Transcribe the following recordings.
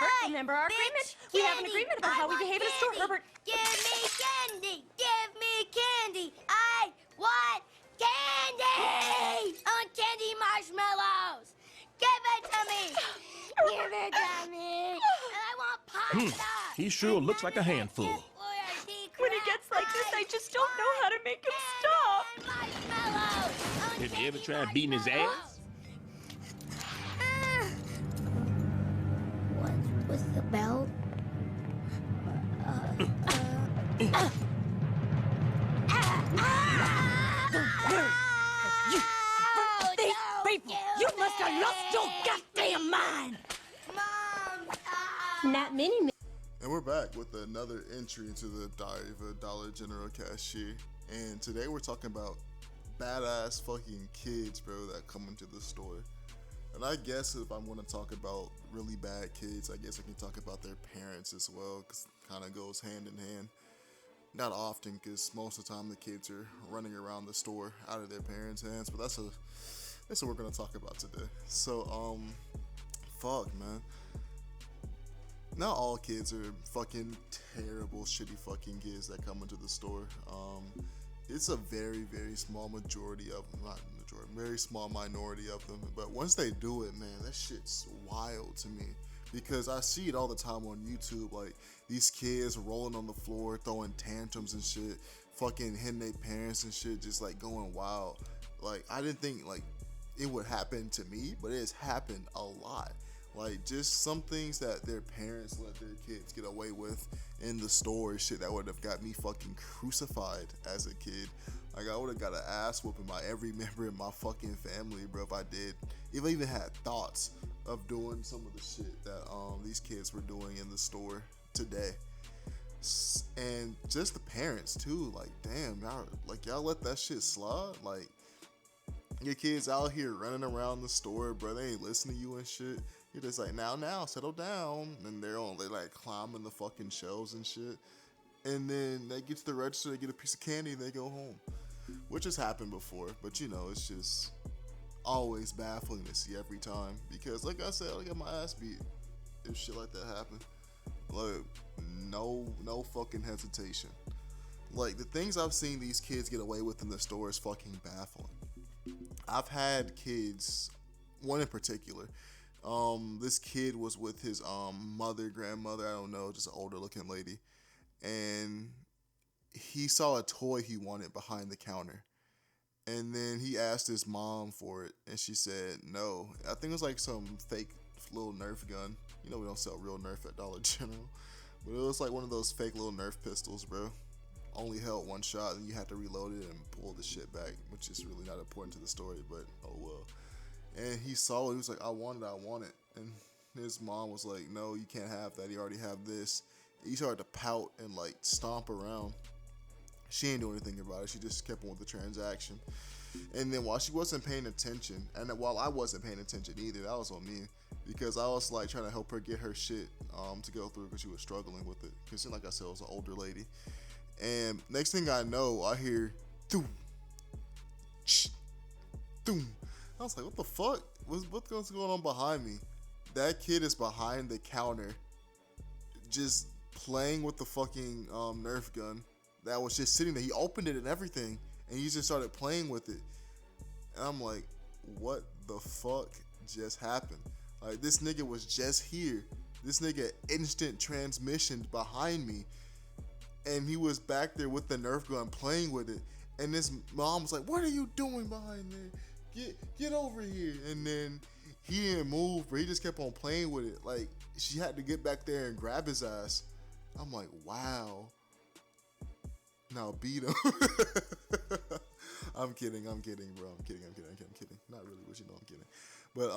Herbert, remember our agreement? We have an agreement about how we behave in a store, Herbert. Give me candy! Give me candy! I want candy! I want candy marshmallows! Give it to me! Give it to me! And I want pasta! He sure looks like a handful. When he gets like this, I just don't know how to make him stop. Have you ever tried beating his ass? What was the bell? You must have lost your goddamn mind. Mom! Not many. And we're back with another entry into the Diary of a Dollar General Cashier. And today we're talking about badass fucking kids, bro, that come into the store. And I guess if I'm going to talk about really bad kids, I guess I can talk about their parents as well, because it kind of goes hand in hand. Not often, because most of the time the kids are running around the store out of their parents' hands, but that's what we're going to talk about today. So, fuck, man. Not all kids are fucking terrible, shitty fucking kids that come into the store. It's a very, very small majority of them, not majority, very small minority of them. But once they do it, man, that shit's wild to me. Because I see it all the time on YouTube, like these kids rolling on the floor, throwing tantrums and shit, fucking hitting their parents and shit, just like going wild. Like, I didn't think like it would happen to me, but it has happened a lot. Like, just some things that their parents let their kids get away with in the store, shit that would have got me fucking crucified as a kid. Like, I would have got an ass whooping by every member in my fucking family, bro, if I did. If I even had thoughts of doing some of the shit that these kids were doing in the store today. And just the parents too, like, damn, y'all let that shit slide. Like, your kids out here running around the store, bro, they ain't listening to you and shit. You're just like, now, settle down. And they like climbing the fucking shelves and shit. And then they get to the register, they get a piece of candy, and they go home. Which has happened before, but you know, it's just always baffling to see every time. Because like I said, I get my ass beat if shit like that happen. Like, no fucking hesitation. Like, the things I've seen these kids get away with in the store is fucking baffling. I've had kids, one in particular, this kid was with his grandmother, I don't know, just an older looking lady, and he saw a toy he wanted behind the counter, and then he asked his mom for it, and she said no. I think it was like some fake little Nerf gun. You know, we don't sell real Nerf at Dollar General, but it was like one of those fake little Nerf pistols, bro. Only held one shot, and you had to reload it and pull the shit back, which is really not important to the story, but oh well. And he saw it, he was like, I want it. And his mom was like, no, you can't have that, you already have this. He started to pout and like stomp around. She ain't doing anything about it, she just kept on with the transaction. And then while she wasn't paying attention, and while I wasn't paying attention either, that was on me, because I was like trying to help her get her shit to go through, because she was struggling with it. Because like I said, it was an older lady. And next thing I know, I hear doom, doom. I was like, what the fuck? What's going on behind me? That kid is behind the counter, just playing with the fucking Nerf gun that was just sitting there. He opened it and everything, and he just started playing with it. And I'm like, what the fuck just happened? Like, this nigga was just here. This nigga instant transmissioned behind me. And he was back there with the Nerf gun playing with it. And this mom was like, what are you doing behind there? Get over here. And then he didn't move, but he just kept on playing with it. Like, she had to get back there and grab his ass. I'm like, wow. Now beat him. I'm kidding, bro. I'm kidding. Not really, but you know I'm kidding. But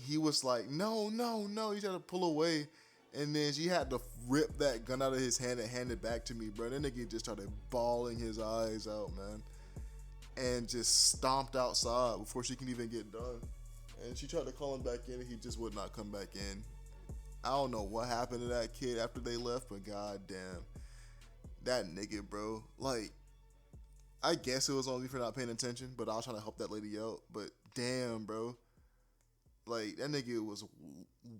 he was like, no. He tried to pull away. And then she had to rip that gun out of his hand and hand it back to me, bro. That nigga just started bawling his eyes out, man. And just stomped outside before she can even get done. And she tried to call him back in, and he just would not come back in. I don't know what happened to that kid after they left, but goddamn, that nigga, bro. Like, I guess it was only for not paying attention, but I was trying to help that lady out. But damn, bro. Like, that nigga was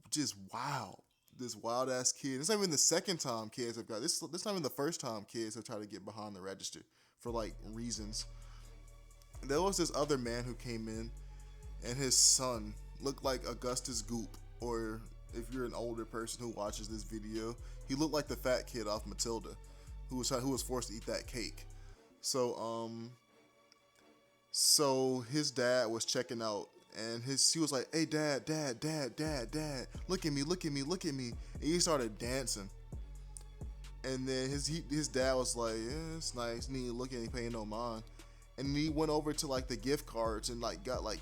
just wild. This wild ass kid. It's not even the second time kids have got this. This not even the first time kids have tried to get behind the register for like reasons. There was this other man who came in, and his son looked like Augustus Goop, or if you're an older person who watches this video, he looked like the fat kid off Matilda, who was forced to eat that cake. So his dad was checking out, and he was like, "Hey, dad, look at me, look at me, look at me," and he started dancing. And then his dad was like, "Yeah, it's nice," and he looking, and he paying no mind. And he went over to like the gift cards and like got like,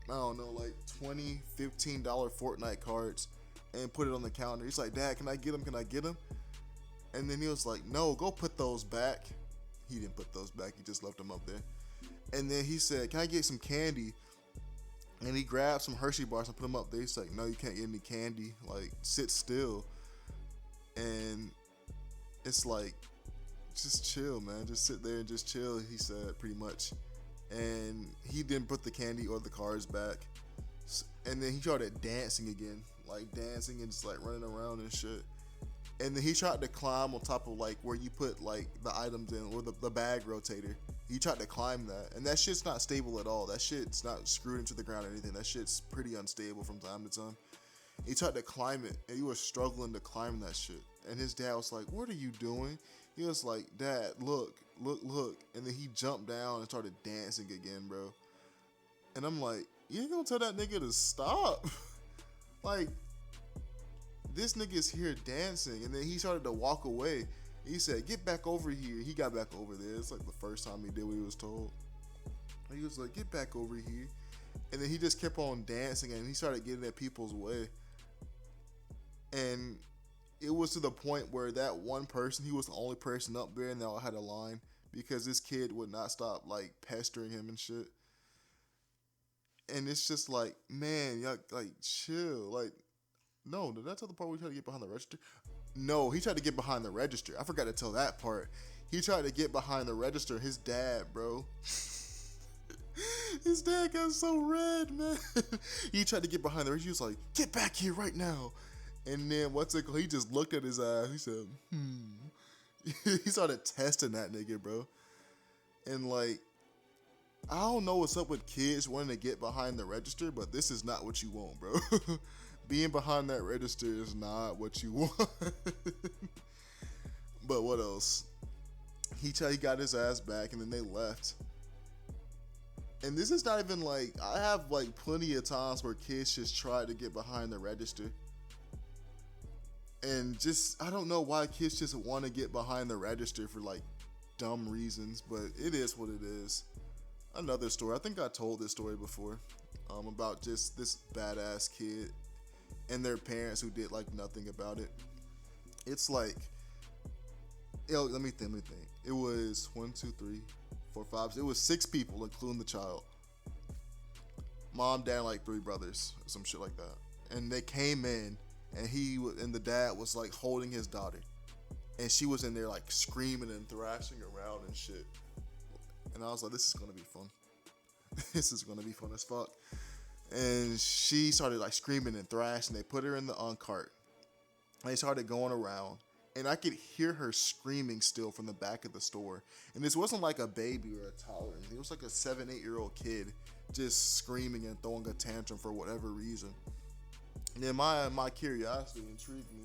I don't know, like $20, $15 Fortnite cards and put it on the counter. He's like, "Dad, can I get them? Can I get them?" And then he was like, "No, go put those back." He didn't put those back. He just left them up there. And then he said, "Can I get some candy?" And he grabbed some Hershey bars and put them up there. He's like, "No, you can't get any candy. Like, sit still." And it's like, just chill, man. Just sit there and just chill, he said, pretty much. And he didn't put the candy or the cards back. And then he started dancing again. Like, dancing and just, like, running around and shit. And then he tried to climb on top of, like, where you put, like, the items in, or the bag rotator. He tried to climb that. And that shit's not stable at all. That shit's not screwed into the ground or anything. That shit's pretty unstable from time to time. He tried to climb it, and he was struggling to climb that shit. And his dad was like, "What are you doing?" He was like, "Dad, look." And then he jumped down and started dancing again, bro. And I'm like, you ain't gonna tell that nigga to stop? Like, this nigga's here dancing. And then he started to walk away. He said, "Get back over here." He got back over there. It's like the first time he did what he was told. He was like, "Get back over here." And then he just kept on dancing, and he started getting at people's way. And it was to the point where that one person, he was the only person up there, and they all had a line because this kid would not stop like pestering him and shit. And it's just like, man, y'all, like, chill. Like, no, did I tell the part where he tried to get behind the register? No, he tried to get behind the register. I forgot to tell that part. He tried to get behind the register. His dad, bro. His dad got so red, man. He tried to get behind the register. He was like, "Get back here right now." And then he just looked at his eyes. He said, He started testing that nigga, bro. And like, I don't know what's up with kids wanting to get behind the register, but this is not what you want, bro. Being behind that register is not what you want. But what else? He got his ass back, and then they left. And this is not even like, I have like plenty of times where kids just try to get behind the register. And just, I don't know why kids just want to get behind the register for like dumb reasons, but it is what it is. Another story, I think I told this story before, about just this badass kid and their parents who did like nothing about it. It's like, let me think. It was 1, 2, 3, 4, 5. It was 6 people, including the child. Mom, dad, and like 3 brothers, or some shit like that. And they came in, and the dad was like holding his daughter, and she was in there like screaming and thrashing around and shit. And I was like, this is gonna be fun. This is gonna be fun as fuck. And she started like screaming and thrashing. They put her in the cart. And they started going around, and I could hear her screaming still from the back of the store. And this wasn't like a baby or a toddler. It was like a 7, 8-year-old kid just screaming and throwing a tantrum for whatever reason. And then my curiosity intrigued me.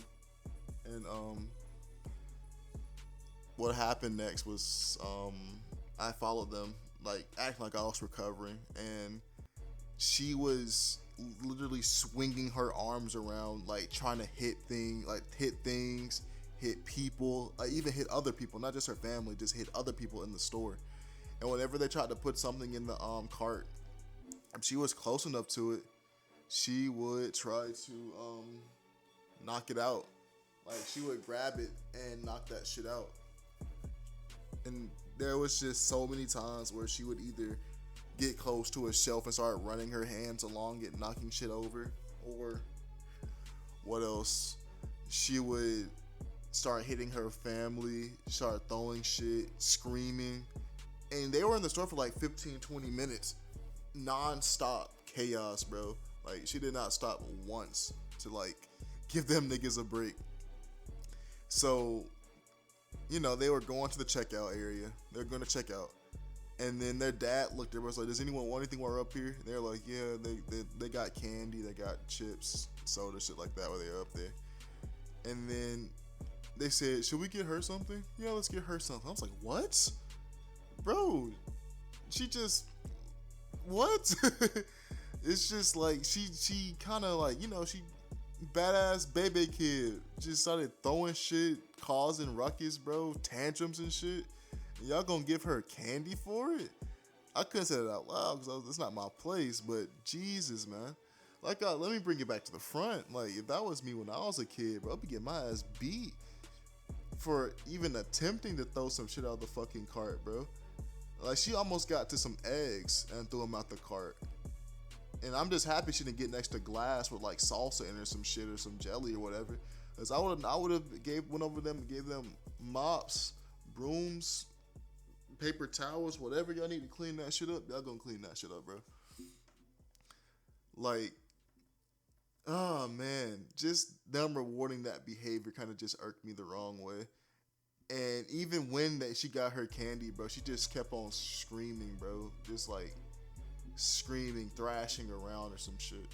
And what happened next was I followed them, like acting like I was recovering, and she was literally swinging her arms around, like trying to hit things, hit people, like even hit other people, not just her family, just hit other people in the store. And whenever they tried to put something in the cart, if she was close enough to it, she would try to knock it out. Like, she would grab it and knock that shit out. And there was just so many times where she would either get close to a shelf and start running her hands along it, knocking shit over, or what else? She would start hitting her family, start throwing shit, screaming. And they were in the store for like 15, 20 minutes. Non-stop chaos, bro. Like, she did not stop once to like give them niggas a break. So, you know, they were going to the checkout area. They're going to check out. And then their dad looked at us like, does anyone want anything while we're up here? They're like, yeah, they got candy, they got chips, soda, shit like that while they're up there. And then they said, should we get her something? Yeah, let's get her something. I was like, what? Bro, she just, what? It's just like, she kind of like, you know, she badass baby kid. Just started throwing shit, causing ruckus, bro, tantrums and shit. Y'all gonna give her candy for it? I couldn't say it out loud because it's not my place, but Jesus, man. Like, let me bring it back to the front. Like, if that was me when I was a kid, bro, I'd be getting my ass beat for even attempting to throw some shit out of the fucking cart, bro. Like, she almost got to some eggs and threw them out the cart. And I'm just happy she didn't get next to glass with like salsa in or some shit or some jelly or whatever. Cause I would have went over them and gave them mops, brooms, paper towels, whatever y'all need to clean that shit up. Y'all gonna clean that shit up, bro. Like, oh man, just them rewarding that behavior kind of just irked me the wrong way. And even when she got her candy, bro, she just kept on screaming, bro. Just like screaming, thrashing around or some shit.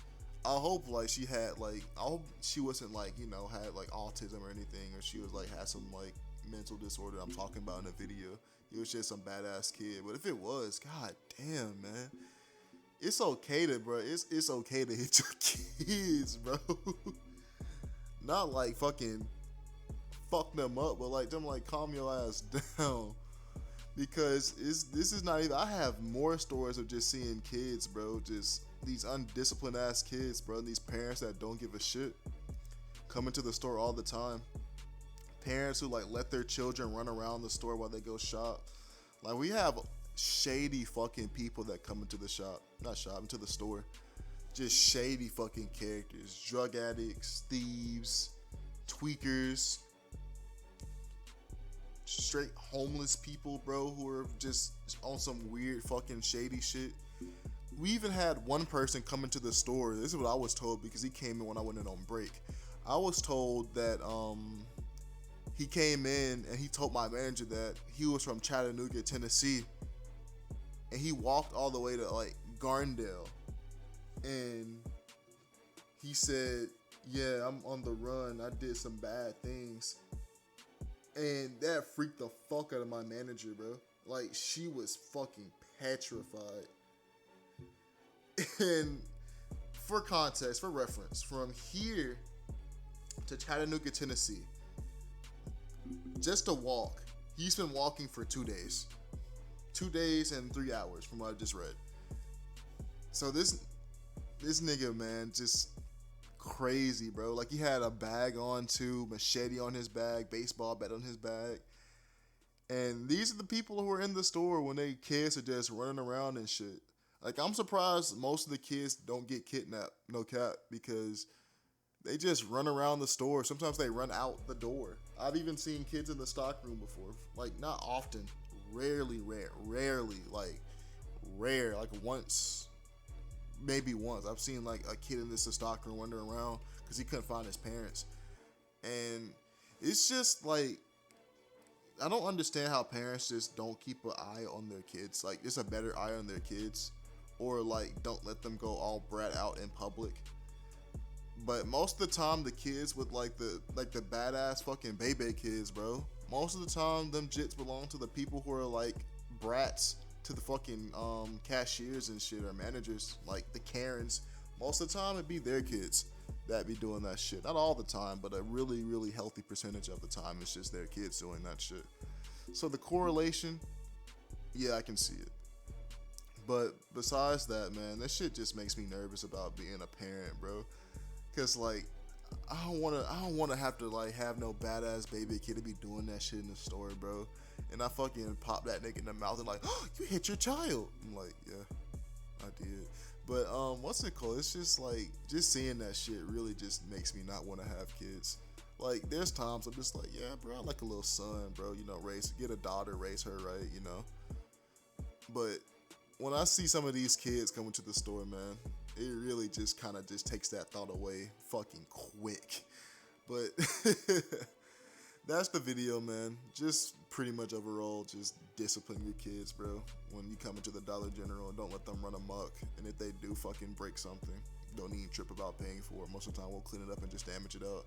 I hope like she had like, I hope she wasn't like, you know, had like autism or anything, or she was like had some like mental disorder I'm talking about in the video. It was just some badass kid. But if it was, god damn, man. It's okay to, bro. It's okay to hit your kids, bro. Not like fucking fuck them up, but like them like calm your ass down. Because this is not even, I have more stories of just seeing kids, bro, just these undisciplined ass kids, bro, and these parents that don't give a shit coming to the store all the time. Parents who like let their children run around the store while they go shop. Like, we have shady fucking people that come into the into the store. Just shady fucking characters, drug addicts, thieves, tweakers, straight homeless people, bro, who are just on some weird fucking shady shit. We even had one person come into the store. This is what I was told because he came in when I went in on break. I was told that he came in and he told my manager that he was from Chattanooga, Tennessee, and he walked all the way to like Garndale, and he said, yeah, I'm on the run, I did some bad things. And that freaked the fuck out of my manager, bro. Like, she was fucking petrified. And for context, for reference, from here to Chattanooga, Tennessee, just a walk, he's been walking for 2 days. 2 days and 3 hours from what I just read. So this nigga, man, just crazy, bro. Like, he had a bag on too, machete on his bag, baseball bat on his bag. And these are the people who are in the store when they kids are just running around and shit. Like, I'm surprised most of the kids don't get kidnapped, no cap, because they just run around the store. Sometimes they run out the door. I've even seen kids in the stock room before. Like, not often, rarely, like once, maybe once. I've seen like a kid in this stock room wandering around because he couldn't find his parents. And it's just like, I don't understand how parents just don't keep an eye on their kids. Like, just a better eye on their kids, or like don't let them go all brat out in public. But most of the time, the kids with like the badass fucking baby kids, bro, most of the time them jits belong to the people who are like brats to the fucking cashiers and shit, or managers, like the Karens. Most of the time it'd be their kids that be doing that shit. Not all the time, but a really, really healthy percentage of the time it's just their kids doing that shit. So the correlation, yeah, I can see it. But besides that, man, that shit just makes me nervous about being a parent, bro. Cause like, I don't wanna have to like have no badass baby kid to be doing that shit in the store, bro. And I fucking pop that nigga in the mouth and like, oh, you hit your child. I'm like, yeah, I did. But what's it called? It's just like, just seeing that shit really just makes me not want to have kids. Like, there's times I'm just like, yeah, bro, I like a little son, bro. You know, get a daughter, raise her right, you know. But when I see some of these kids coming to the store, man, It really just kind of just takes that thought away fucking quick. But that's the video, man. Just pretty much overall, just discipline your kids, bro. When you come into the Dollar General, don't let them run amok. And if they do fucking break something, don't even trip about paying for it. Most of the time, we'll clean it up and just damage it out.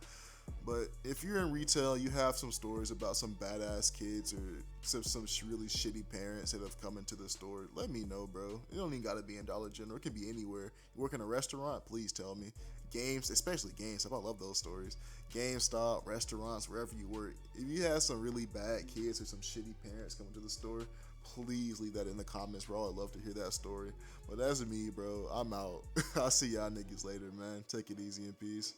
But if you're in retail, you have some stories about some badass kids or some really shitty parents that have come into the store, let me know, bro. It don't even gotta be in Dollar General. It can be anywhere. You work in a restaurant, please tell me. Games, especially GameStop, I love those stories. GameStop, restaurants, wherever you work. If you have some really bad kids or some shitty parents coming to the store, please leave that in the comments, bro. I'd love to hear that story. But that's me, bro. I'm out. I'll see y'all niggas later, man. Take it easy and peace.